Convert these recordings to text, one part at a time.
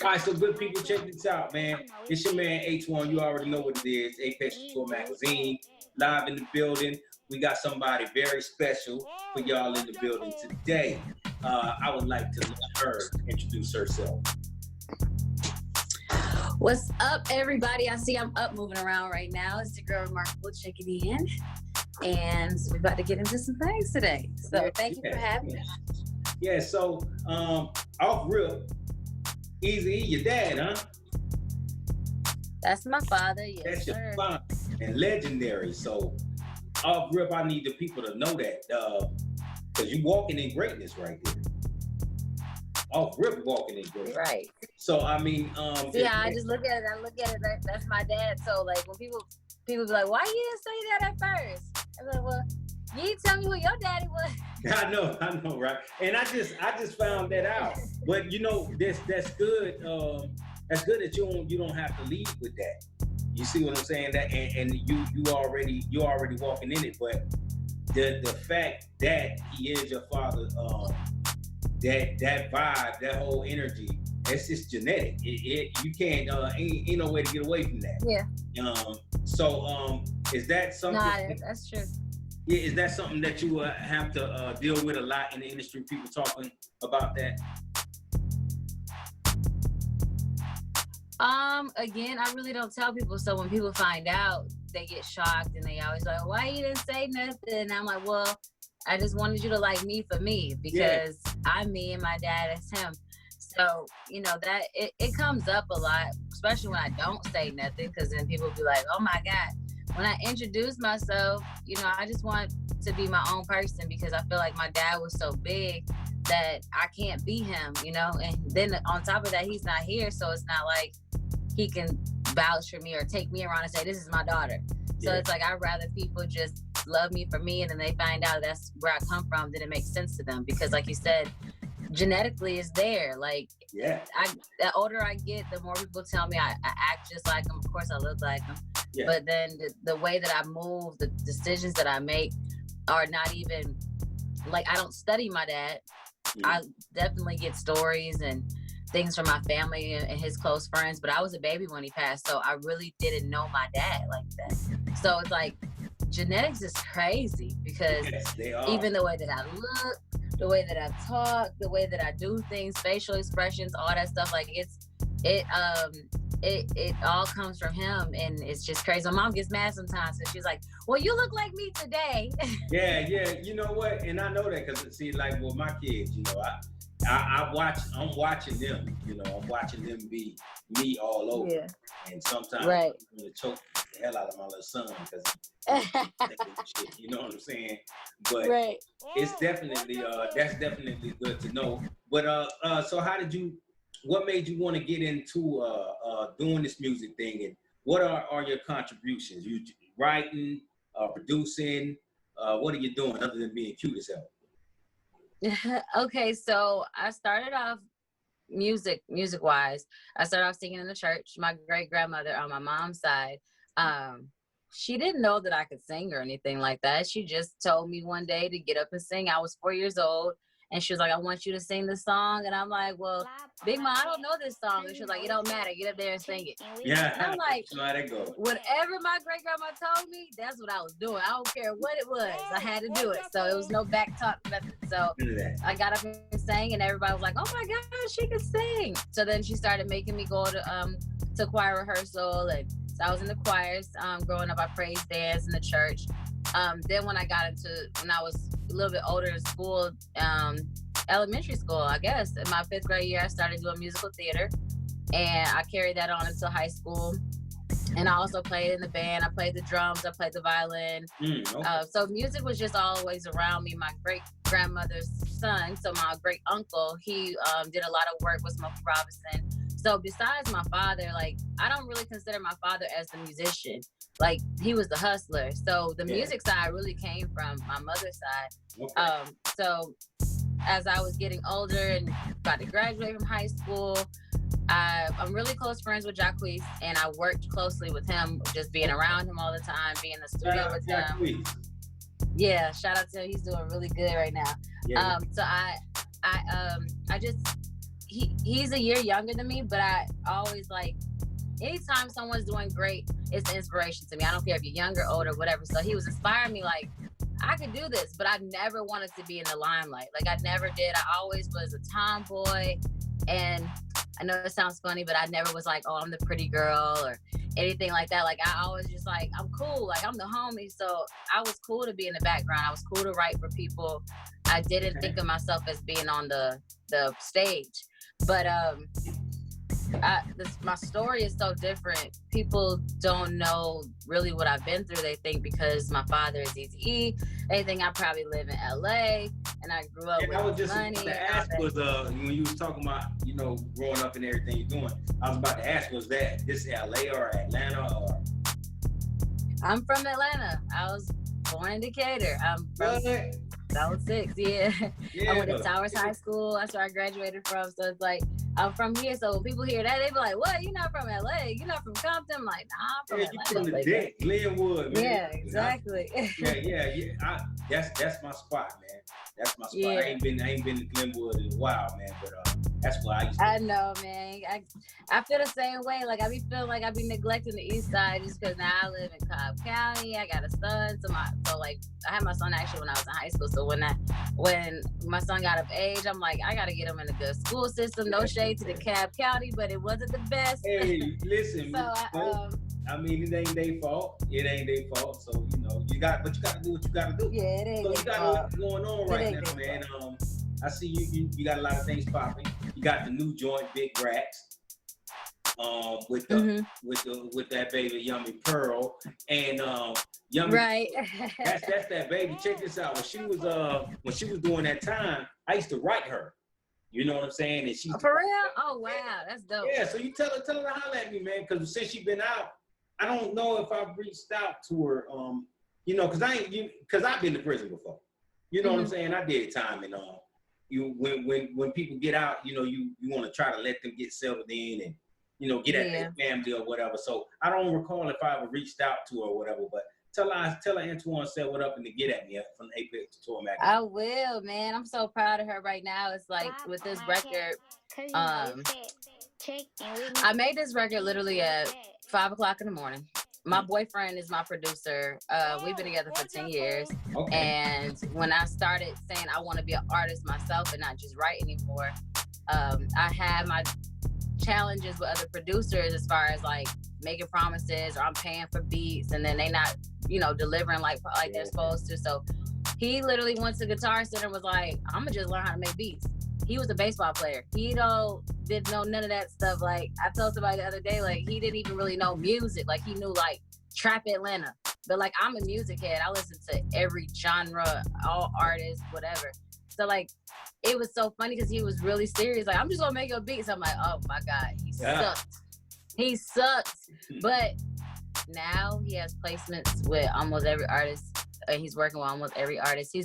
All right, so good people, check this out, man. It's your man H1. You already know what it is. Apex Tour Magazine, live in the building. We got somebody very special for y'all in the building today. I would like to let her introduce herself. What's up, everybody? I see I'm up moving around right now. It's your girl Reemarkable checking in. And we're about to get into some things today. So thank you for having me. Yeah, so off rip, Easy E, your dad, huh? That's my father, yes, That's sir. your father. And legendary. So off rip, I need the people to know that. Because you walking in greatness right there. Off rip walking in greatness. Right. So I mean, I just look at it. That's my dad. So like when people be like, "Why you didn't say that at first?" I'm like, "Well, you didn't tell me who your daddy was." I know, right? And I just found that out. But you know, that's good. That's good that you don't have to lead with that. You see what I'm saying? That and you already walking in it. But the fact that he is your father, that vibe, that whole energy, it's just genetic. You can't ain't no way to get away from that. Yeah. Is that something? Nah, that's true. Yeah, is that something that you have to deal with a lot in the industry? People talking about that. Again, I really don't tell people. So when people find out, they get shocked and they always like, "Why you didn't say nothing?" And I'm like, "Well, I just wanted you to like me for me because I'm me and my dad is him." So, you know, that it comes up a lot, especially when I don't say nothing, because then people be like, "Oh my God." When I introduce myself, you know, I just want to be my own person because I feel like my dad was so big that I can't be him, you know? And then on top of that, he's not here. So it's not like he can vouch for me or take me around and say, "This is my daughter." So it's like, I'd rather people just love me for me. And then they find out that's where I come from. Then it makes sense to them because like you said, genetically it's there. Like, the older I get, the more people tell me I act just like them. Of course, I look like them. Yeah. But then the way that I move, the decisions that I make are not even, like, I don't study my dad. I definitely get stories and things from my family and his close friends, but I was a baby when he passed, so I really didn't know my dad like that. So it's like, genetics is crazy because even the way that I look, the way that I talk, the way that I do things, facial expressions, all that stuff, like it all comes from him, and it's just crazy. My mom gets mad sometimes, and she's like, "Well, you look like me today." Yeah. You know what? And I know that because see, like with my kids, you know, I'm watching them. You know, I'm watching them be me all over. Yeah. And sometimes I'm going to choke the hell out of my little son because shit. You know what I'm saying? But it's definitely that's definitely good to know. But so what made you want to get into doing this music thing, and what are your contributions? You writing, producing, what are you doing other than being cute as hell? Okay, so I started off music wise. I started off singing in the church. My great grandmother on my mom's side, she didn't know that I could sing or anything like that. She just told me one day to get up and sing. I was 4 years old. And she was like, "I want you to sing this song." And I'm like, "Well, Big Mom, I don't know this song." And she was like, "It don't matter. Get up there and sing it." Yeah. And I'm like, so that go. Whatever my great grandma told me, that's what I was doing. I don't care what it was. I had to do it. So it was no back talk, nothing. So I got up and sang, and everybody was like, "Oh my God, she can sing." So then she started making me go to choir rehearsal, and so I was in the choirs. Growing up, I praised dance in the church. Then when I was a little bit older in school, elementary school, I guess, in my 5th grade year, I started doing musical theater, and I carried that on until high school. And I also played in the band. I played the drums. I played the violin. So music was just always around me. My great grandmother's son, so my great uncle, he did a lot of work with Smokey Robinson. So besides my father, like, I don't really consider my father as the musician. Like, he was the hustler. So the music side really came from my mother's side. So as I was getting older and about to graduate from high school, I'm really close friends with Jacquees, and I worked closely with him, just being around him all the time, being in the studio with him. Yeah, shout out to him. He's doing really good right now. So I just he's a year younger than me, but I always like, anytime someone's doing great, it's an inspiration to me. I don't care if you're younger, older, whatever. So he was inspiring me like, I could do this, but I never wanted to be in the limelight. Like, I never did. I always was a tomboy. And I know it sounds funny, but I never was like, oh, I'm the pretty girl or anything like that. Like, I always just like, I'm cool. Like, I'm the homie. So I was cool to be in the background. I was cool to write for people. I didn't think of myself as being on the stage. But my story is so different. People don't know really what I've been through. They think because my father is Eazy-E, they think I probably live in LA and I grew up with I was just money. about to ask was when you was talking about, you know, growing up and everything you're doing, I was about to ask, was that this LA or Atlanta or? I'm from Atlanta. I was born in Decatur. I'm from South 6, yeah. I went to Towers High School. That's where I graduated from. So it's like, I'm from here. So when people hear that, they be like, what? You're not from LA? You're not from Compton? I'm like, nah, I'm from Atlanta. You're from the deck, Glenwood, man. Yeah, exactly. Yeah. That's my spot, man. That's my spot. Yeah. I ain't been to Glenwood in a while, man. But that's why I used to. I know, man. I feel the same way. Like, I be feeling like I be neglecting the East Side just because now I live in Cobb County. I got a son. So like, I had my son actually when I was in high school. So when my son got of age, I'm like, I gotta get him in a good school system. No shade to the Cobb County, but it wasn't the best. Hey, listen. So I mean, it ain't their fault. It ain't their fault. So, you know, you got to do what you got to do. Yeah, it ain't. So you got what's going on right now, man. I see you got a lot of things popping. You got the new joint, Big Racks, with that baby Yummy Pearl and Yummy. Right. That's that baby. Check this out. When she was doing that time, I used to write her. You know what I'm saying? And she's for real? Oh wow, that's dope. Yeah. So you tell her to holler at me, man. Because since she been out, I don't know if I've reached out to her. You know, because I've been to prison before. You know what I'm saying? I did time and when people get out, you know, you want to try to let them get settled in and, you know, get at their family or whatever. So I don't recall if I ever reached out to her or whatever, but tell her Antoine said what up and to get at me from Apex Tour Magazine. I will, man. I'm so proud of her right now. It's like with this record, I made this record literally at 5 o'clock in the morning. My boyfriend is my producer. We've been together for 10 years. Okay. And when I started saying I want to be an artist myself and not just write anymore, I had my challenges with other producers as far as like making promises or I'm paying for beats and then they not, you know, delivering like they're supposed to. So he literally went to Guitar Center and was like, I'm gonna just learn how to make beats. He was a baseball player. He didn't know none of that stuff. Like I told somebody the other day, like he didn't even really know music. Like he knew like Trap Atlanta. But like I'm a music head. I listen to every genre, all artists, whatever. So like it was so funny because he was really serious. Like I'm just gonna make your beats. So I'm like, oh my God, he sucks. But now he has placements with almost every artist. He's working with almost every artist.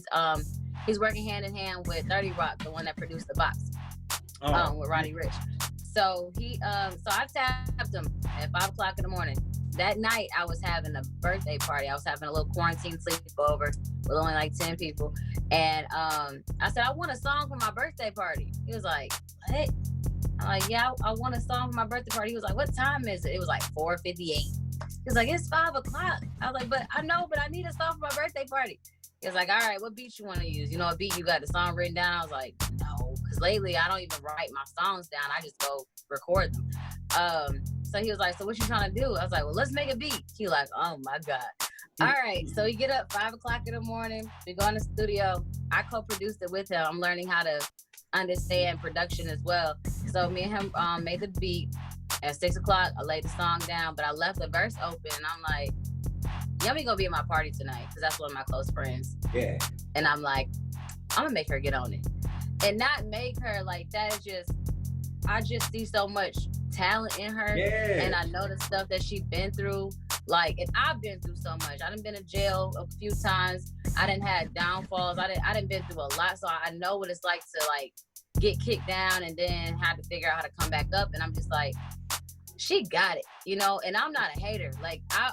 He's working hand in hand with 30 Rock, the one that produced The Box, with Roddy Ricch. So so I tapped him at 5 o'clock in the morning. That night I was having a birthday party. I was having a little quarantine sleepover with only like 10 people. And I said, I want a song for my birthday party. He was like, what? I'm like, yeah, I want a song for my birthday party. He was like, what time is it? It was like 4:58. He was like, it's 5 o'clock. I was like, but I need a song for my birthday party. He was like, all right, what beat you want to use? You know, a beat you got the song written down? I was like, no, because lately I don't even write my songs down. I just go record them. So he was like, so what you trying to do? I was like, well, let's make a beat. He was like, oh my God. All right. So we get up 5 o'clock in the morning. We go in the studio. I co-produced it with him. I'm learning how to understand production as well. So me and him made the beat. At 6 o'clock, I laid the song down, but I left the verse open. And I'm like, Yummy gonna be at my party tonight because that's one of my close friends. Yeah. And I'm like, I'm gonna make her get on it. And not make her like that. Is just, I just see so much talent in her. Yeah. And I know the stuff that she's been through. Like, and I've been through so much. I done been in jail a few times. I done had downfalls. I done been through a lot. So I know what it's like to like get kicked down and then have to figure out how to come back up. And I'm just like, she got it, you know, and I'm not a hater. Like, I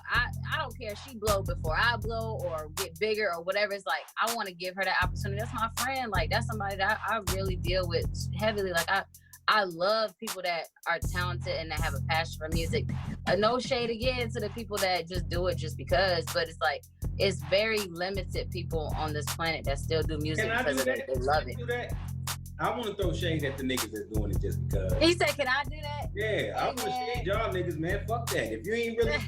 don't care if she blow before I blow or get bigger or whatever. It's like, I want to give her that opportunity. That's my friend. Like, that's somebody that I really deal with heavily. Like, I love people that are talented and that have a passion for music. No shade again to the people that just do it just because, but it's like, it's very limited people on this planet that still do music because they love it. I want to throw shade at the niggas that's doing it just because. He said, "Can I do that?" Yeah, I want to shade y'all niggas, man. Fuck that. If you ain't really,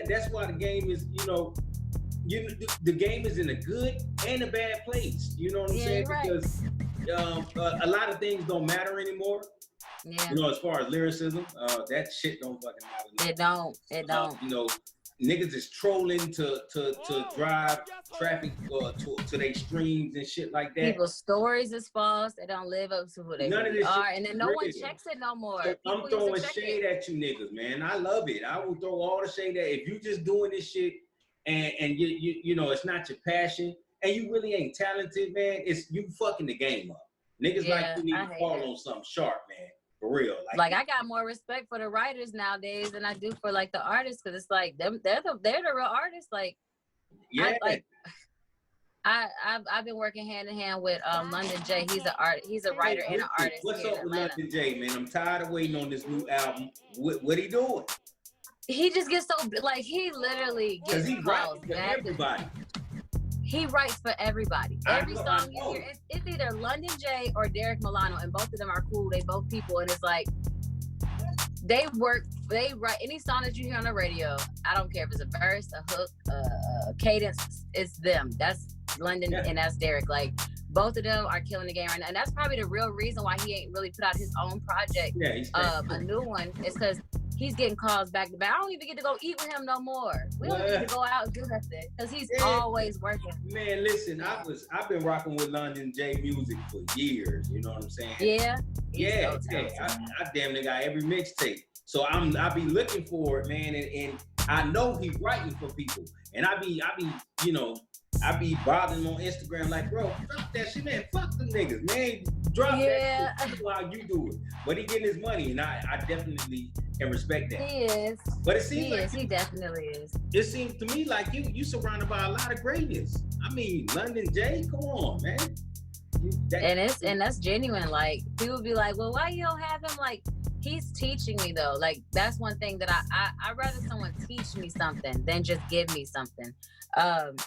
that's why the game is, the game is in a good and a bad place. You know what I'm saying? Right. Because a lot of things don't matter anymore. Yeah. As far as lyricism, that shit don't fucking matter. It don't. Niggas is trolling to drive traffic to their streams and shit like that. People's stories is false. They don't live up to who they really are, and then no one checks it no more. So I'm throwing shade at you niggas, man. I love it. I will throw all the shade at if you just doing this shit and you it's not your passion and you really ain't talented, man. It's you fucking the game up. Niggas like you need to fall on something sharp, man. For real. Like I got more respect for the writers nowadays than I do for like the artists, because it's like they're the real artists. Like I've been working hand in hand with London J. He's a writer and an artist. What's up with London J, man? I'm tired of waiting on this new album. What he doing? He just gets so like he literally gets calls back. Everybody. He writes for everybody. Every song you hear, it's either London J or Derek Milano, and both of them are cool. They both people, and it's like they write any song that you hear on the radio. I don't care if it's a verse, a hook, a cadence. It's them. That's London and that's Derek. Like both of them are killing the game right now, and that's probably the real reason why he ain't really put out his own project, a new one. Is because he's getting calls back to back. I don't even get to go eat with him no more. We don't get to go out and do nothing because he's always working. Man, listen, I've been rocking with London J music for years. You know what I'm saying? Yeah. I damn near got every mixtape. So I be looking for it, man, and I know he's writing for people, and I be bothering on Instagram like, bro, fuck that shit, man. Fuck them niggas, man. Drop that shit. How you do it. But he getting his money, and I definitely can respect that. He is. But it seems he definitely is. It seems to me like you surrounded by a lot of greatness. I mean, London J, come on, man. And that's genuine. Like people be like, well, why you don't have him? Like he's teaching me though. Like that's one thing that I'd rather someone teach me something than just give me something.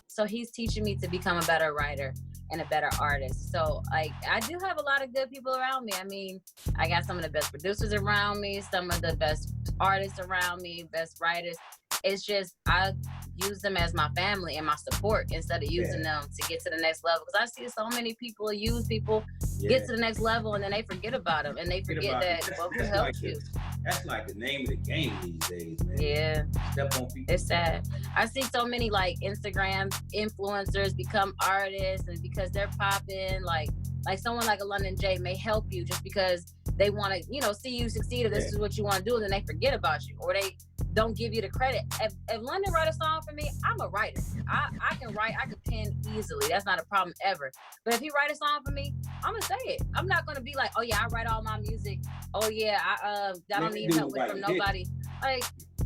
So he's teaching me to become a better writer and a better artist. So like I do have a lot of good people around me. I mean, I got some of the best producers around me, some of the best artists around me, best writers. It's just I use them as my family and my support instead of using them to get to the next level. Because I see so many people use people, get to the next level, and then they forget about them and they forget that who helped you. That's like the name of the game these days, man. Yeah. Step on people. It's sad. I see so many like Instagram influencers become artists, and because they're popping, like someone like a London J may help you just because they want to, see you succeed, or this is what you want to do, and then they forget about you, or they don't give you the credit. If London write a song for me, I'm a writer. I can write, I can pen easily. That's not a problem ever. But if he write a song for me, I'm gonna say it. I'm not gonna be like, oh yeah, I write all my music. Oh yeah, I don't need help from nobody. Like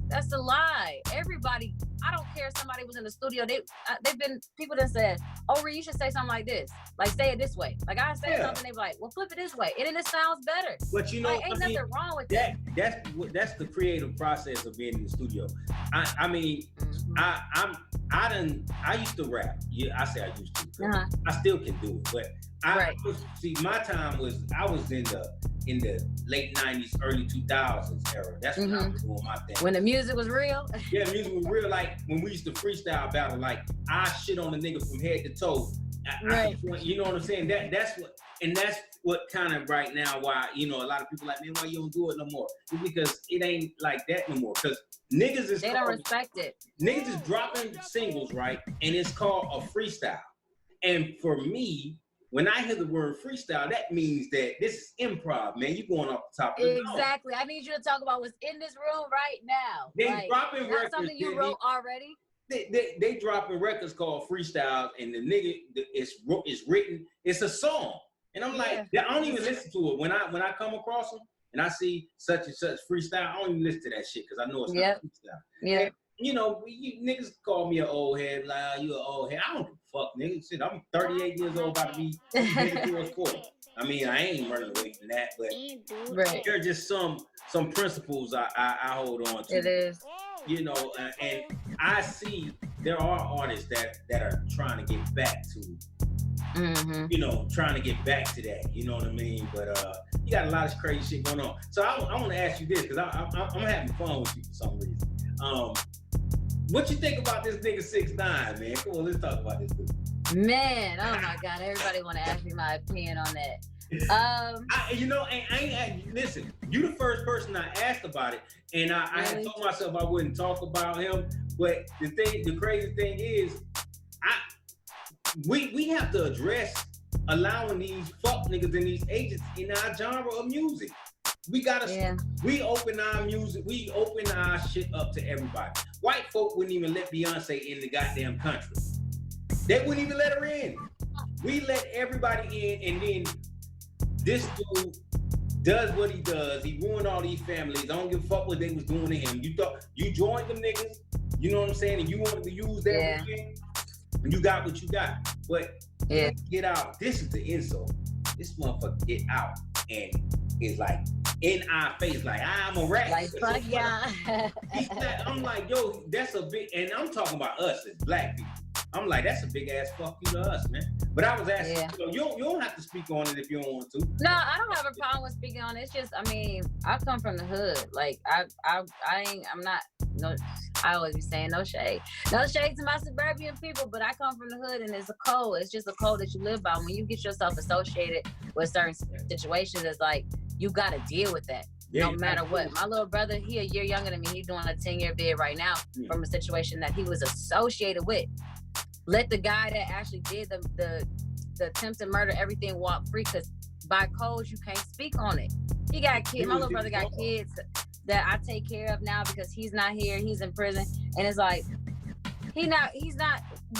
that's a lie. Everybody, I don't care if somebody was in the studio. They've been people that said, oh, Ree, you should say something like this. Like say it this way. Like I say something, they be like, well, flip it this way, and then it sounds better. But ain't nothing wrong with that. That's the creative process of being in the studio. I used to rap. Yeah, I say I used to. I still can do it, but my time was I was in the late 90s, early 2000s era. That's when I was doing my thing. When the music was real? Yeah, the music was real. Like when we used to freestyle battle, like I shit on a nigga from head to toe. You know what I'm saying? That's what kind of right now why, a lot of people like, man, why you don't do it no more? It's because it ain't like that no more. Because niggas don't respect it. Niggas is dropping singles, right? And it's called a freestyle. And for me, when I hear the word freestyle, that means that this is improv, man. You going off the top of the dome. Exactly. I need you to talk about what's in this room right now. They dropping records. Something you wrote already. They dropping records called freestyle, and the nigga it's written. It's a song, and I'm like, I don't even listen to it when I come across them and I see such and such freestyle. I don't even listen to that shit because I know it's not freestyle. Yeah. And, you niggas call me an old head, like you an old head. I don't give a fuck, nigga. Shit, I'm 38 years old, about to be 40. I mean, I ain't running away from that, but there are just some principles I hold on to. It is. You know, and I see there are artists that are trying to get back to, you know, trying to get back to that. You know what I mean? But you got a lot of crazy shit going on. So I want to ask you this, because I'm having fun with you for some reason. What you think about this nigga 6ix9ine, man? Come on, let's talk about this dude. Man, oh my God, everybody want to ask me my opinion on that. You know, listen, you the first person I asked about it, and I had told myself I wouldn't talk about him. But the crazy thing is, we have to address allowing these fuck niggas and these agents in our genre of music. We gotta, we open our music, we open our shit up to everybody. White folk wouldn't even let Beyonce in the goddamn country. They wouldn't even let her in. We let everybody in, and then this dude does what he does. He ruined all these families. I don't give a fuck what they was doing to him. You thought you joined them niggas, you know what I'm saying, and you wanted to use that weekend, and you got what you got. But get out. This is the insult. This motherfucker get out and is like in our face, like I'm a rat. Like fuck yeah. I'm like, yo, that's a big, and I'm talking about us as black people. I'm like, that's a big ass fuck you to us, man. But I was asking, you don't have to speak on it if you don't want to. No, I don't have a problem with speaking on it. It's just, I mean, I come from the hood. Like, I'm not, no, I always be saying no shade. No shade to my suburban people, but I come from the hood, and it's a code. It's just a code that you live by. When you get yourself associated with certain situations, it's like, you got to deal with that. No matter what. My little brother, he a year younger than me. He's doing a 10-year bid right now from a situation that he was associated with. Let the guy that actually did the attempted murder, everything walk free, because by codes, you can't speak on it. He got kids. My little brother got kids that I take care of now because he's not here. He's in prison. And it's like, he's not,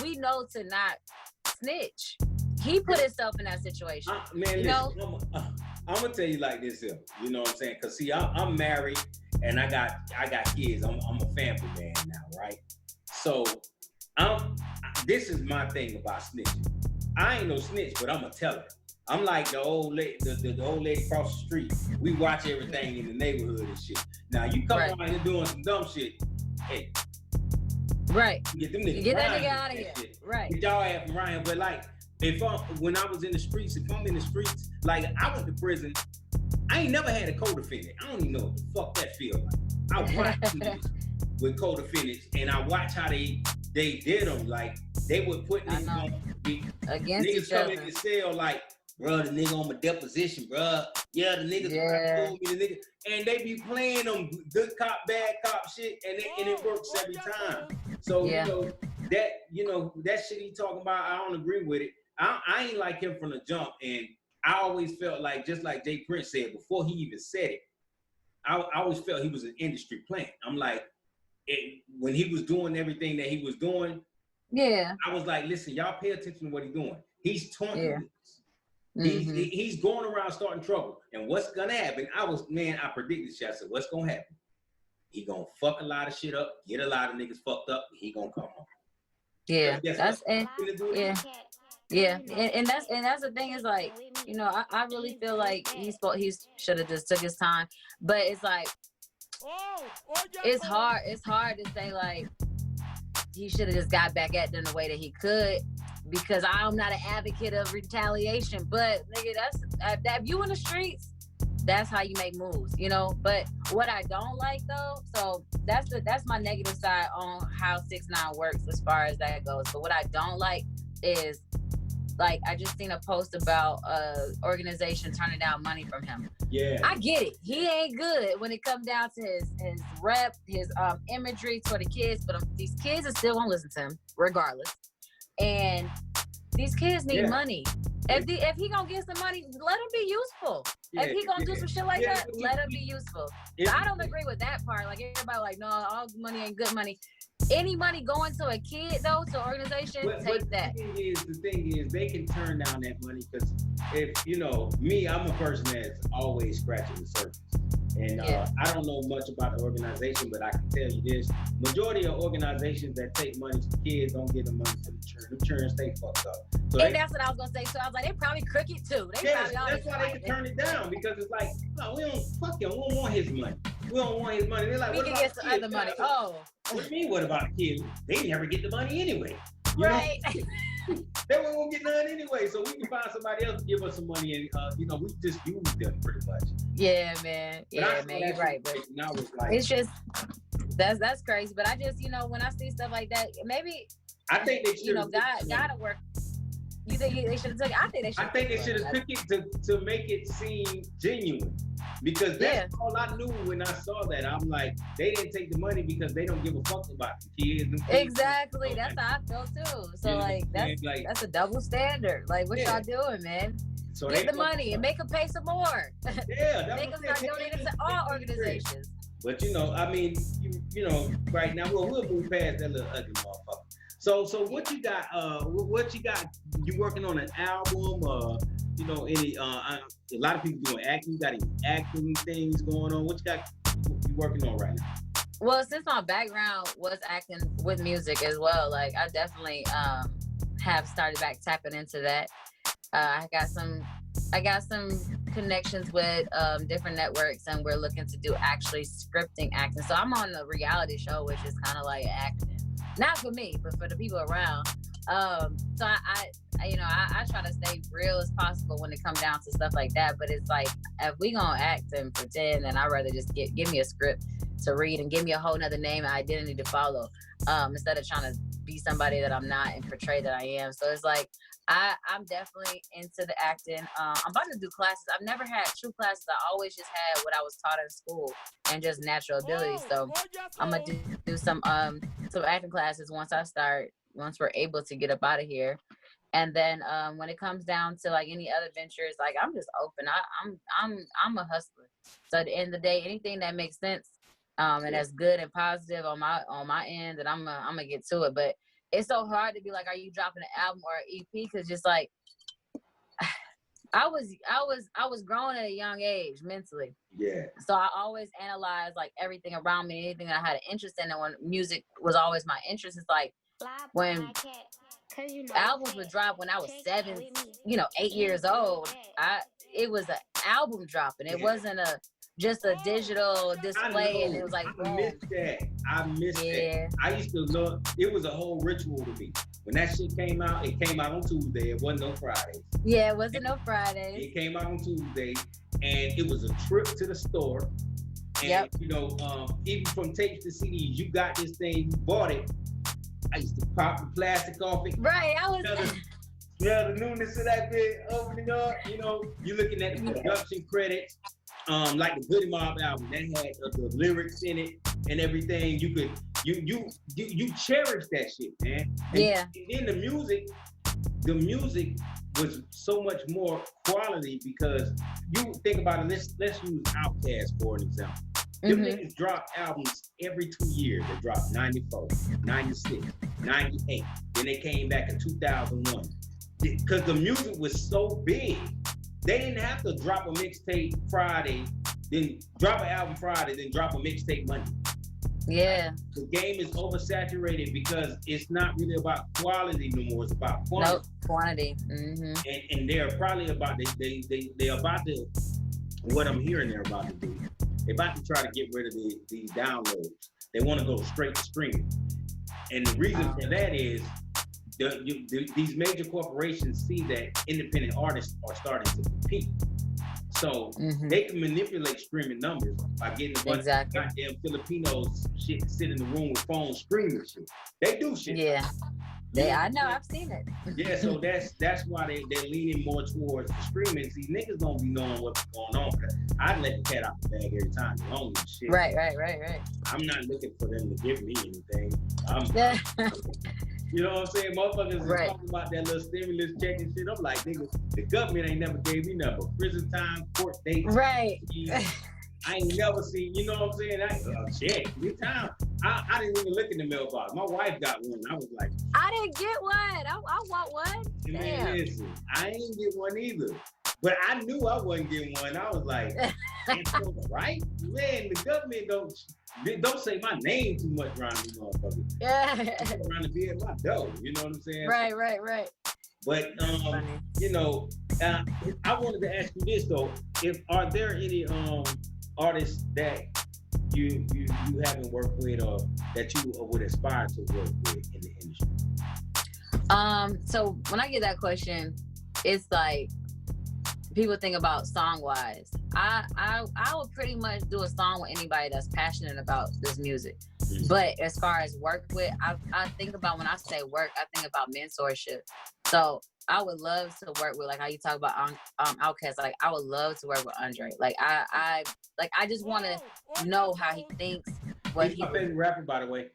we know to not snitch. He put himself in that situation. Man, listen, I'm gonna tell you like this here. You know what I'm saying? Cause see, I'm married and I got kids. I'm a family man now, right? So this is my thing about snitching. I ain't no snitch, but I'm a teller. I'm like the old lady, the old lady across the street. We watch everything in the neighborhood and shit. Now you come around here doing some dumb shit. Hey, get them niggas, get that nigga out of here. Shit. Right. Get y'all ass from around here. But like, when I was in the streets, if I'm in the streets, like I went to prison, I ain't never had a co-defendant. I don't even know what the fuck that feel like. I watched niggas with co-defendants, and I watch how they did them. Like they would put niggas on against niggas come in the cell like, bro, the nigga on my deposition, bro. Yeah, the niggas told me, the nigga, and they be playing them good cop, bad cop shit, and it works every time. So you know that shit he talking about, I don't agree with it. I ain't like him from the jump, and I always felt like, just like Jay Prince said before he even said it, I always felt he was an industry plant. I'm like, when he was doing everything that he was doing, I was like, listen, y'all pay attention to what he's doing. He's taunting he's going around starting trouble. And what's gonna happen? I predicted shit. I said, what's gonna happen? He gonna fuck a lot of shit up, get a lot of niggas fucked up, and he gonna come home. And that's the thing is like, you know, I really feel like he should have just took his time. But it's like, it's hard to say like he should have just got back at them the way that he could, because I'm not an advocate of retaliation. But nigga, that's if you in the streets, that's how you make moves, you know. But what I don't like though, so that's my negative side on how 6ix9ine works as far as that goes. But what I don't like is, like, I just seen a post about organization turning down money from him. Yeah, I get it. He ain't good when it comes down to his rep, his imagery for the kids. But these kids are still gonna listen to him regardless. And these kids need money. If he gonna get some money, let him be useful. If he gonna do some shit like that, let him be useful. I don't agree with that part. Like, everybody like, no, all money ain't good money. Any money going to a kid though, to an organization, take that. The thing is, they can turn down that money because if, you know, me, I'm a person that's always scratching the surface. And I don't know much about the organization, but I can tell you this. Majority of organizations that take money from kids don't get the money to the church. The church stay fucked up. So and that's what I was going to say. So I was like, they probably crooked too. That's why they can turn it down, because it's like, no, we don't want his money. We don't want his money. They're like, we can get some other money. Oh. What do you mean, what about the kids? They never get the money anyway. Right. They won't get none anyway, so we can find somebody else to give us some money, and we just use them pretty much. Yeah, man. Yeah, man. You're right, but now it's like, it's just that's crazy. But I just, when I see stuff like that, maybe I think they should. gotta work. You think they should have took it? I think they should. I think they should have took it to make it seem genuine, because that's all I knew when I saw that. I'm like, they didn't take the money because they don't give a fuck about the kids. Exactly, that's how I feel too. So that's a double standard. Like, what y'all doing, man? So get the money and make them pay some more. Yeah, make them start donating to all organizations. But I mean, right now, we'll move past that little ugly motherfucker. So what you got? You working on an album? Any? A lot of people doing acting. You got any acting things going on? What you working on right now? Well, since my background was acting with music as well, like I definitely have started back tapping into that. I got some connections with different networks, and we're looking to do actually scripting acting. So I'm on a reality show, which is kind of like acting. Not for me, but for the people around. So I try to stay real as possible when it comes down to stuff like that. But it's like, if we gonna act and pretend, then I'd rather just give me a script to read and give me a whole nother name and identity to follow, instead of trying to be somebody that I'm not and portray that I am. So it's like, I'm definitely into the acting. I'm about to do classes. I've never had true classes. I always just had what I was taught in school and just natural ability. So I'm gonna do some acting classes once we're able to get up out of here. And then when it comes down to like any other ventures, like I'm just open. I'm a hustler. So at the end of the day, anything that makes sense and that's good and positive on my end, and I'm gonna get to it. But it's so hard to be like, are you dropping an album or an EP? Because just like I was growing at a young age mentally. Yeah. So I always analyzed like everything around me, anything that I had an interest in, and when music was always my interest, it's like when albums would drop when I was 8 years old. It was an album dropping. It wasn't just a digital display, and it was like, I missed that. I used to love. It was a whole ritual to me. When that shit came out, it came out on Tuesday. It wasn't no Friday. Yeah, it wasn't no Friday. It came out on Tuesday, and it was a trip to the store. And even from tapes to CDs, you got this thing, you bought it. I used to pop the plastic off it. Right, smell the newness of that bit, opening up. You looking at the production credits. Like the Goody Mob album, that had the lyrics in it and everything. You cherish that shit, man. And then the music was so much more quality, because you think about it. Let's use Outkast for an example. Them niggas drop albums every 2 years. They dropped 94, 96, 98. Then they came back in 2001. Because the music was so big. They didn't have to drop a mixtape Friday, then drop an album Friday, then drop a mixtape Monday. Yeah. The game is oversaturated because it's not really about quality no more. It's about quantity. Nope, quantity. Mm-hmm. And they're probably about they're about to, what I'm hearing they're about to do. They're about to try to get rid of the downloads. They want to go straight to streaming. And the reason for that is these major corporations see that independent artists are starting to compete. So they can manipulate streaming numbers by getting a bunch of goddamn Filipinos sit in the room with phones streaming shit. They do shit. Yeah. I know, I've seen it. Yeah, so that's why they're leaning more towards the streaming. See, niggas don't be knowing what's going on. I let the cat out the bag every time. They don't give shit. Right. I'm not looking for them to give me anything. You know what I'm saying? Motherfuckers is talking about that little stimulus check and shit. I'm like, nigga, the government ain't never gave me nothing but prison time, court dates. Right. I ain't never seen, you know what I'm saying? Check. Good time. I didn't even look in the mailbox. My wife got one. I was like, I didn't get one. I want one. Man, listen, I ain't get one either. But I knew I wasn't getting one. I was like, right? Man, the government don't say my name too much around these motherfuckers. Yeah. Around to be at my door. You know what I'm saying? Right. But you know, I wanted to ask you this though: are there any artists that you haven't worked with or that you would aspire to work with in the industry? So when I get that question, it's like people think about song wise. I would pretty much do a song with anybody that's passionate about this music. Mm-hmm. But as far as work with, I think about, when I say work, I think about mentorship. So I would love to work with, like how you talk about Outkast. Like I would love to work with Andre. Like I just want to know how he thinks. He's my favorite rapper, by the way.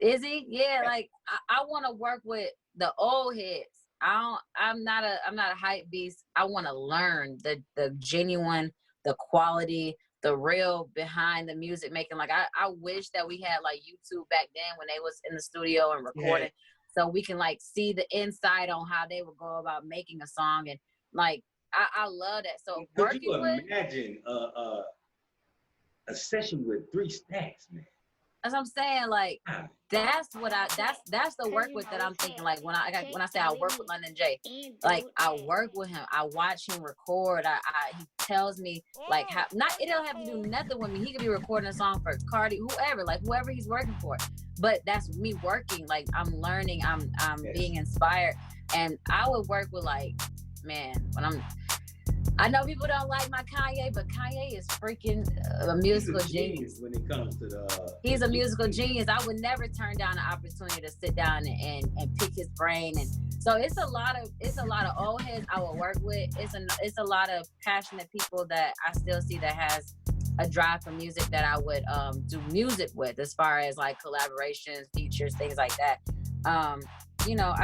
Is he? Yeah. Like I want to work with the old heads. I'm not a hype beast. I want to learn the genuine, the quality, the real behind the music making. Like I wish that we had like YouTube back then when they was in the studio and recording, so we can like see the inside on how they would go about making a song. And like I love that. So could you imagine a session with 3 Stacks, man? As I'm saying, like that's the work with that I'm thinking. Like when I say I work with London J, like I work with him, I watch him record. He tells me like how it don't have to do nothing with me. He could be recording a song for Cardi, whoever he's working for. But that's me working. Like I'm learning, I'm being inspired, and I would work with like, man, I know people don't like my Kanye, but Kanye is freaking a musical genius. When it comes to he's a musical genius. I would never turn down an opportunity to sit down and pick his brain. And so it's a lot of old heads I would work with. It's a lot of passionate people that I still see that has a drive for music that I would do music with, as far as like collaborations, features, things like that. You know,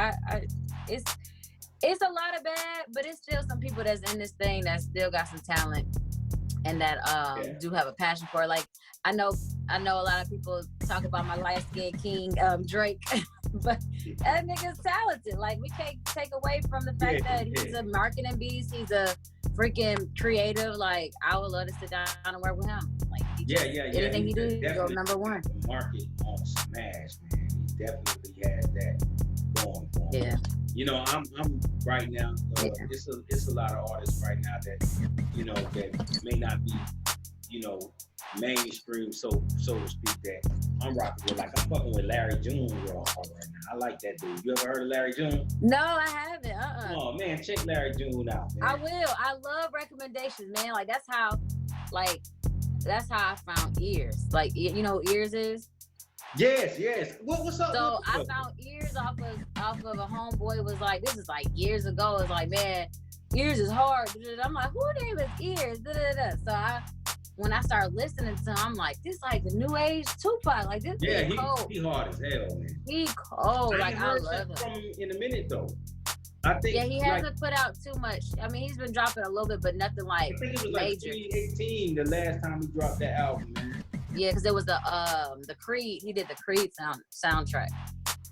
it's a lot of bad, but it's still some people that's in this thing that still got some talent and that do have a passion for it. Like I know a lot of people talk about my light skinned king, Drake, but that nigga's talented. Like we can't take away from the fact that he's a marketing beast. He's a freaking creative. Like I would love to sit down and work with him. Like anything he do, go number one. The market on smash, man. He definitely has that going for him. Yeah. You know, I'm right now. It's a lot of artists right now that that may not be, mainstream, so to speak. That I'm rocking with. Like I'm fucking with Larry June real hard right now. I like that dude. You ever heard of Larry June? No, I haven't. Oh man, check Larry June out, man. I will. I love recommendations, man. Like that's how I found Ears. Like you know who Ears is? Yes. What's up? So I found Ears off of a homeboy. Was like, this is like years ago. It's like, man, Ears is hard. I'm like, who name is Ears? So when I started listening to him, I'm like, this like the new age Tupac. Like this is cold. He hard as hell, man. He cold. I love him. From him in a minute though. I think he hasn't put out too much. I mean, he's been dropping a little bit, but nothing like I think it was major. Like 2018, the last time he dropped that album, man. Yeah, because it was the Creed. He did the Creed soundtrack.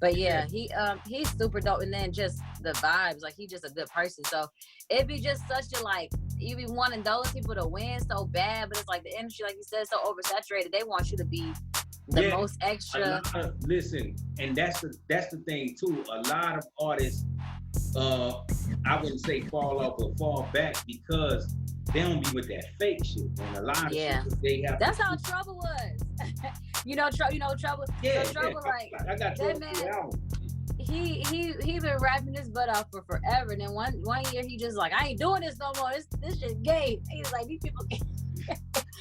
But yeah, he's super dope. And then just the vibes, like he's just a good person. So it'd be just such a like, you be wanting those people to win so bad, but it's like the industry, like you said, so oversaturated. They want you to be the most extra. Listen, and that's the thing too. A lot of artists, I wouldn't say fall off, but fall back because they don't be with that fake shit. And a lot of shit they have. That's how Trouble was. you know Trouble. Yeah, so Trouble, like I got Trouble. He been rapping his butt off for forever. And then one year he just like, I ain't doing this no more. This shit gay. He was like, these people.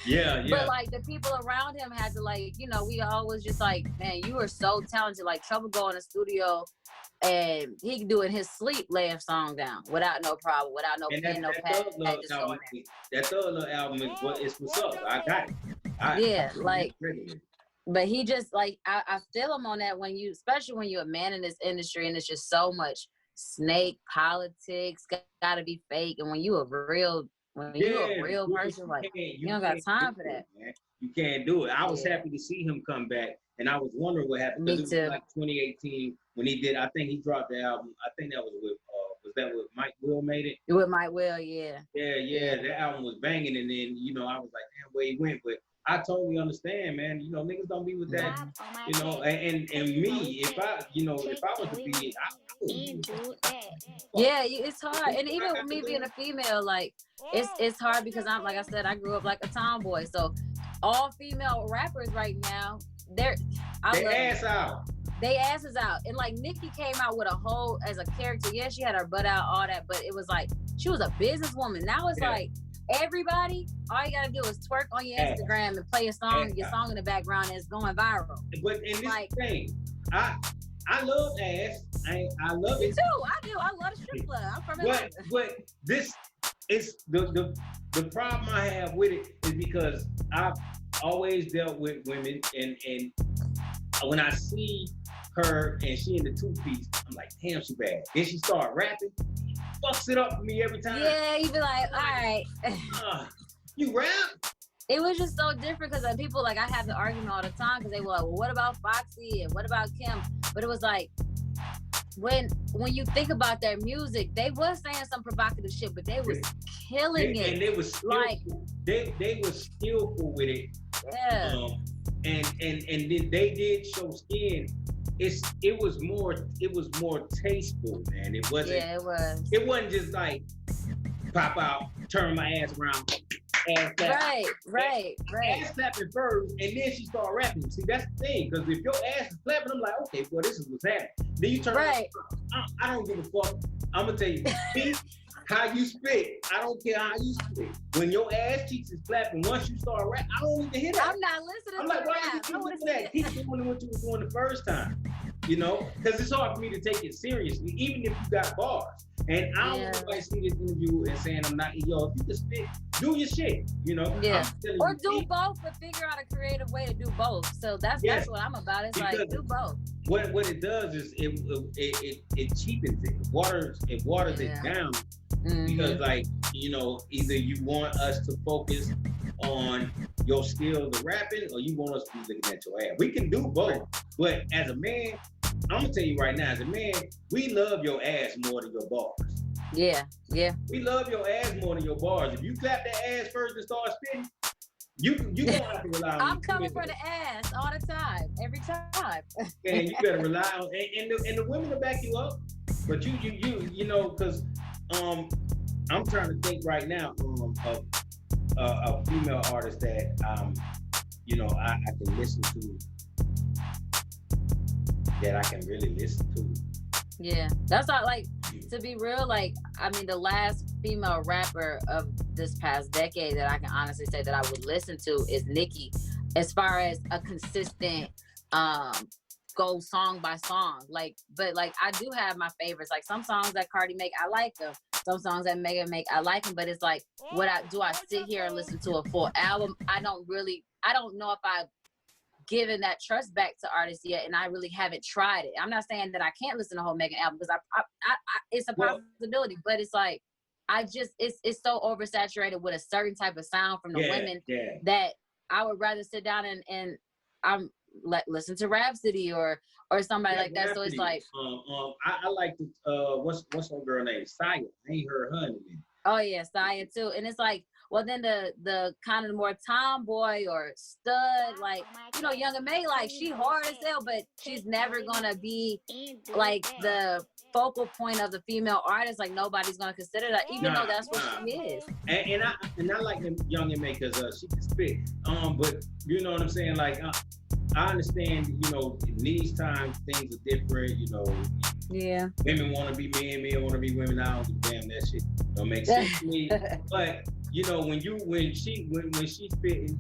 Yeah. But like the people around him had to like, we always just like, man, you are so talented. Like Trouble go in the studio and he can do it in his sleep, lay a song down without no problem, without no pen, no pad. That third little album is what's up. I got it. But he just like I feel him on that especially when you're a man in this industry and it's just so much snake politics, gotta be fake, and when you're a real person, like you don't got time for that. Man. You can't do it. I was happy to see him come back, and I was wondering what happened. Me because too. It was like 2018 when he did. I think he dropped the album. I think that was with that what Mike Will made it? With Mike Will, yeah. Yeah, that album was banging, and then I was like, damn, where he went, but I totally understand, man. Niggas don't be with that, and me, if I was to be, I would be with that. Yeah, it's hard, and even with me being a female, like it's hard because I'm like I said, I grew up like a tomboy, so all female rappers right now, they ass out. They asses out. And like Nicki came out with a whole as a character. Yeah, she had her butt out, all that, but it was like she was a businesswoman. Now it's like everybody, all you gotta do is twerk on your Instagram and play a song, your song in the background, and it's going viral. But in this thing, I love ass. I love it. Me too. I do. I love the strip club. I'm from Atlanta. But this is the problem I have with it is because I've always dealt with women, and when I see her and she in the two-piece, I'm like, damn, she bad. Then she start rapping, fucks it up for me every time. Yeah, you be like, all right. You rap? It was just so different because people, like, I have the argument all the time because they were like, well, what about Foxy and what about Kim? But it was like, when you think about their music, they was saying some provocative shit, but they was killing it. And they was skillful. Like, they was skillful with it. Yeah. And then they did show skin. It was more tasteful, man. It wasn't. Yeah, it was. It wasn't just like pop out, turn my ass around, ass clap. Right. Ass clapping first, and then she start rapping. See, that's the thing, because if your ass is clapping, I'm like, okay, well, this is what's happening. Then you turn. Right. I don't give a fuck. I'm gonna tell you, how you spit. I don't care how you spit. When your ass cheeks is clapping, once you start rapping, I don't even hear that. I'm not listening. I'm like, why you keep doing that? Keep doing what you were doing the first time. Because it's hard for me to take it seriously, even if you got bars. And I don't want anybody see this interview and saying I'm not, if you can spit, do your shit, Yeah. Or do both, but figure out a creative way to do both. So that's what I'm about. It's because like, do both. What it does is it cheapens it. It waters it down. Mm-hmm. Because either you want us to focus on your skills of rapping or you want us to be looking at your ass. We can do both. But as a man, I'm gonna tell you right now, as a man, we love your ass more than your bars. Yeah. We love your ass more than your bars. If you clap that ass first and start spitting, you gonna have to rely on. I'm coming for the ass all the time, every time. And you better rely on, and the women will back you up. But you because I'm trying to think right now of a female artist that I can listen to. That I can really listen to. Yeah, that's not like, to be real, like, I mean, the last female rapper of this past decade that I can honestly say that I would listen to is Nicki, as far as a consistent go song by song. But I do have my favorites. Like some songs that Cardi make, I like them. Some songs that Megan make, I like them. But it's like, I sit here and listen to a full album? I don't know if I've given that trust back to artists yet, and I really haven't tried it. I'm not saying that I can't listen to the whole Megan album because I it's a possibility, but it's like it's so oversaturated with a certain type of sound from the women that I would rather sit down and listen to Rhapsody or somebody like that. Rhapsody. So it's like I like the what's her girl name? Saya. I ain't heard her name. Oh yeah, Saya too. And it's like, well, then the kind of more tomboy or stud, like, Young M.A, like, she hard as hell, but she's never gonna be like the focal point of the female artist. Like, nobody's gonna consider that, even though that's what she is. And I like Young M.A because she can spit. But you know what I'm saying? Like, I understand, in these times things are different. Yeah. Women want to be men want to be women. I don't give a damn, that shit don't make sense to me. But when she spitting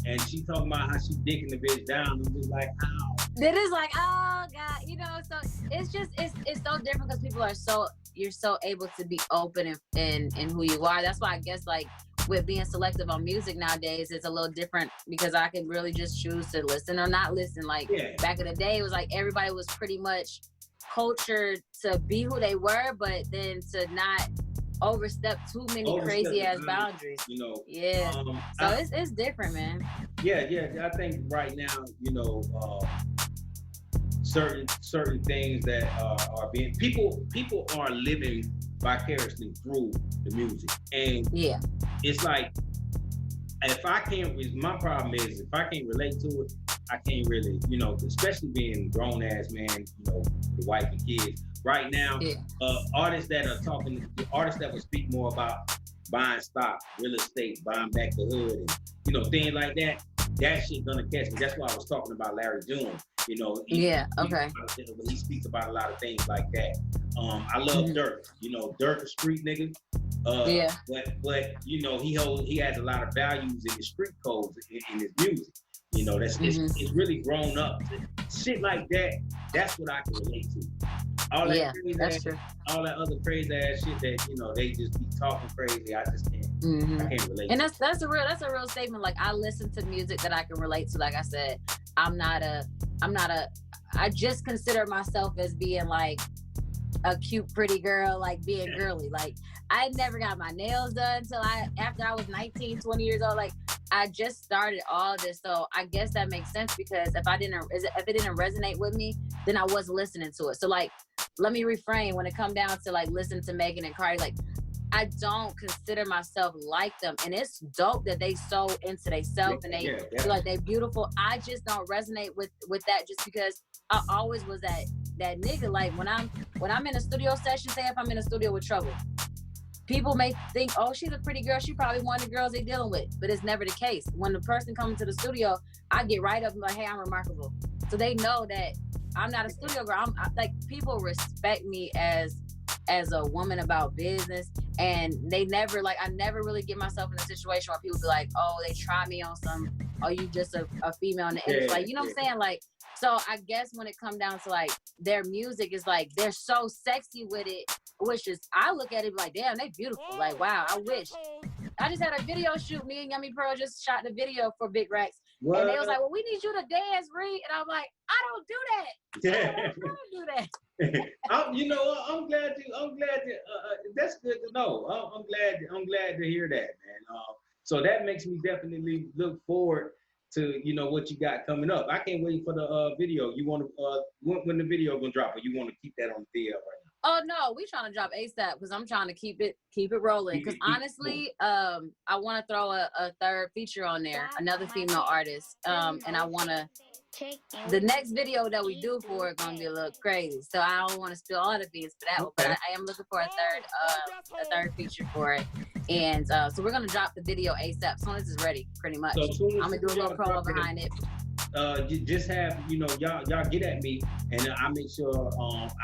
and she talking about how she dicking the bitch down, I'm just like, ow. It is like, oh God, so it's just it's so different because people are you're so able to be open in who you are. That's why I guess like with being selective on music nowadays, it's a little different because I can really just choose to listen or not listen. Like back in the day, it was like everybody was pretty much cultured to be who they were, but then to not overstep too many crazy ass boundaries. Yeah. So it's different, man. Yeah. I think right now, certain things that are being people are living vicariously through the music. And it's like, if I can't, my problem is if I can't relate to it, I can't really, you know, especially being a grown ass man, you know, with a wife and kids. Right now, artists that are talking, artists that would speak more about buying stock, real estate, buying back the hood, and, you know, things like that, that shit gonna catch me. That's why I was talking about Larry June. You know, he speaks about a lot of things like that. I love Dirk. You know, Dirk a street nigga. But you know, he has a lot of values in the street codes in his music. You know, it's really grown up. Shit like that, that's what I can relate to. All that all that other crazy ass shit that, you know, they just be talking crazy. I just can't. I can't relate. And that's a real statement. Like, I listen to music that I can relate to. Like I said, I just consider myself as being like a cute, pretty girl, like being girly. Like, I never got my nails done until after I was 19, 20 years old. Like, I just started all this. So I guess that makes sense, because if it didn't resonate with me, then I wasn't listening to it. So like, let me refrain when it come down to like listening to Megan and Cardi. Like, I don't consider myself like them, and it's dope that they so into themselves and they feel like they beautiful. I just don't resonate with that, just because I always was that nigga. Like, when I'm in a studio session, say if I'm in a studio with Trouble, people may think, oh, she's a pretty girl, she probably one of the girls they dealing with, but it's never the case. When the person comes to the studio, I get right up and like, hey, I'm Reemarkable. So they know that I'm not a studio girl. I'm like, people respect me as a woman about business, and they never, like, I never really get myself in a situation where people be like, oh, they try me on some, oh, you just a female in the industry. Like, you know what I'm saying? Like, so I guess when it comes down to like their music is like, they're so sexy with it, which is, I look at it like, damn, they beautiful. Like, wow, I wish. I just had a video shoot. Me and Yummy Pearl just shot the video for Big Racks. What? And they was like, well, we need you to dance, Reed. And I'm like, I don't do that. I don't do that. You know, I'm glad to, that's good to know. I'm glad to hear that, man. So that makes me definitely look forward to, you know, what you got coming up. I can't wait for the video. You want to, when the video gonna drop, or you want to keep that on the video right now? Oh no, we trying to drop ASAP, because I'm trying to keep it rolling. Because honestly, I want to throw a third feature on there, another female artist, and I want to. The next video that we do for it gonna be a little crazy, so I don't want to spill all the beans for that one. But I am looking for a third feature for it, and so we're gonna drop the video ASAP as soon as it's ready, pretty much. So I'm gonna do a little promo behind it. Just have, you know, y'all get at me, and I make sure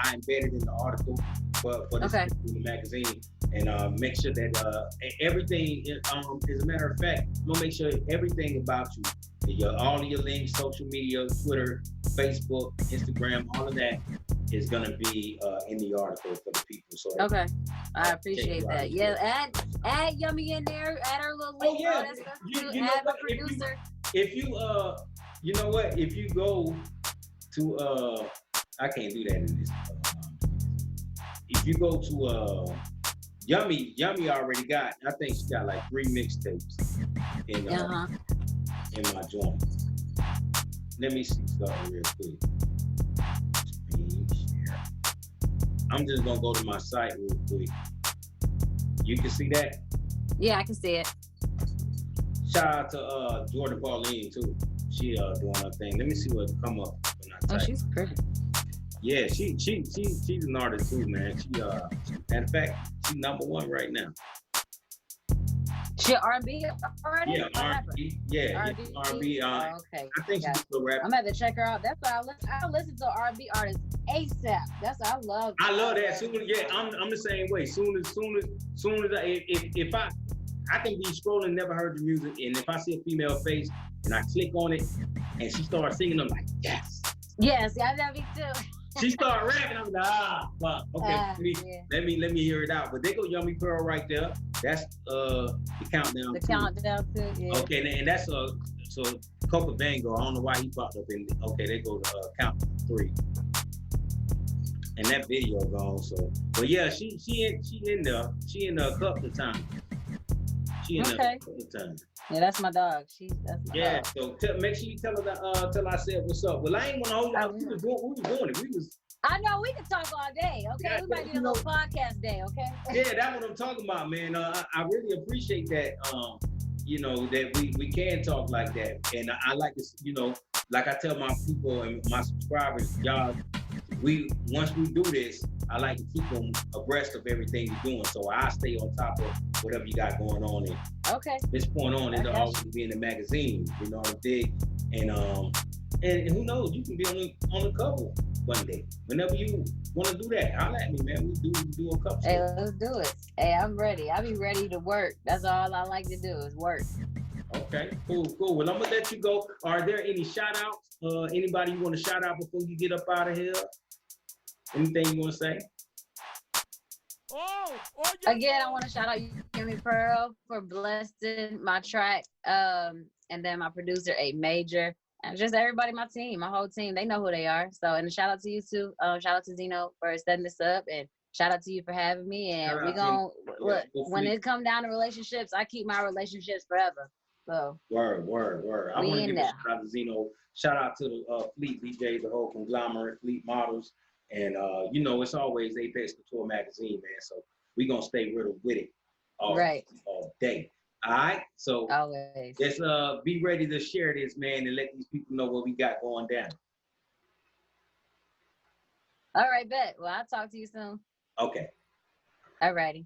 I embed it in the article for this in the magazine, and make sure that everything, as a matter of fact, I'm gonna make sure everything about you, all of your links, social media, Twitter, Facebook, Instagram, all of that is gonna be in the article for the people. So I appreciate that. Yeah, add Yummy in there, add her little link. Oh yeah, add the producer. If you you know what? If you go to I can't do that in this. If you go to Yummy already got, I think she got like 3 mixtapes in my joint. Let me see something real quick. I'm just gonna go to my site real quick. You can see that? Yeah, I can see it. Shout out to Jordan Pauline too. She doing her thing. Let me see what come up when I type. Oh, she's pretty. Yeah, she's an artist too, man. She matter of fact, she's #1 right now. She R&B already? Yeah, R&B. Yeah, R&B. Okay. I think she's still rapping. I'm gonna have to check her out. That's why I listen to R&B artists ASAP. That's what I love. I love that. I'm the same way. Soon as if I can be scrolling, never heard the music, and if I see a female face and I click on it and she starts singing, I'm like, yes. Yes, yeah, I love me too. She started rapping, I'm like, fuck. Okay, let me hear it out. But they go Yummy Pearl right there. That's the countdown. The countdown too. Yeah. Okay, and that's so Coca Vango. I don't know why he popped up in. Okay, they go to countdown 3. And that video gone. So, but yeah, she in there. She in there a couple of times. She in there a couple of times. Yeah, that's my dog. That's my dog. So make sure you tell her that till I said what's up. Well, I ain't want to hold out. We was doing it. I know we can talk all day, okay? Yeah, we might do a little podcast day, okay? Yeah, that's what I'm talking about, man. I really appreciate that, you know, that we can talk like that. And I like to, you know, like I tell my people and my subscribers, y'all, once we do this, I like to keep them abreast of everything you're doing. So I stay on top of whatever you got going on. And okay. This point on, it'll always be in the magazine, you know what I'm saying? And who knows, you can be on the cover one day. Whenever you want to do that, holla at me, man. We do a couple. Hey, let's do it. Hey, I'm ready. I be ready to work. That's all I like to do is work. Okay, cool. Well, I'm gonna let you go. Are there any shout outs? Anybody you want to shout out before you get up out of here? Anything you want to say? Again, I want to shout out Yumi Pearl for blessing my track, and then my producer, A Major, and just everybody, my team, my whole team. They know who they are. So, and shout out to you too. Shout out to Zeno for setting this up, and shout out to you for having me. And we gonna look when it come down to relationships. I keep my relationships forever. So word. I want to give a shout out to Zeno. Shout out to the Fleet DJs, the whole conglomerate, Fleet Models. And, you know, it's always Apex Couture magazine, man. So we're going to stay riddled with it all day. All right? So always. Let's be ready to share this, man, and let these people know what we got going down. All right, bet. Well, I'll talk to you soon. Okay. All righty.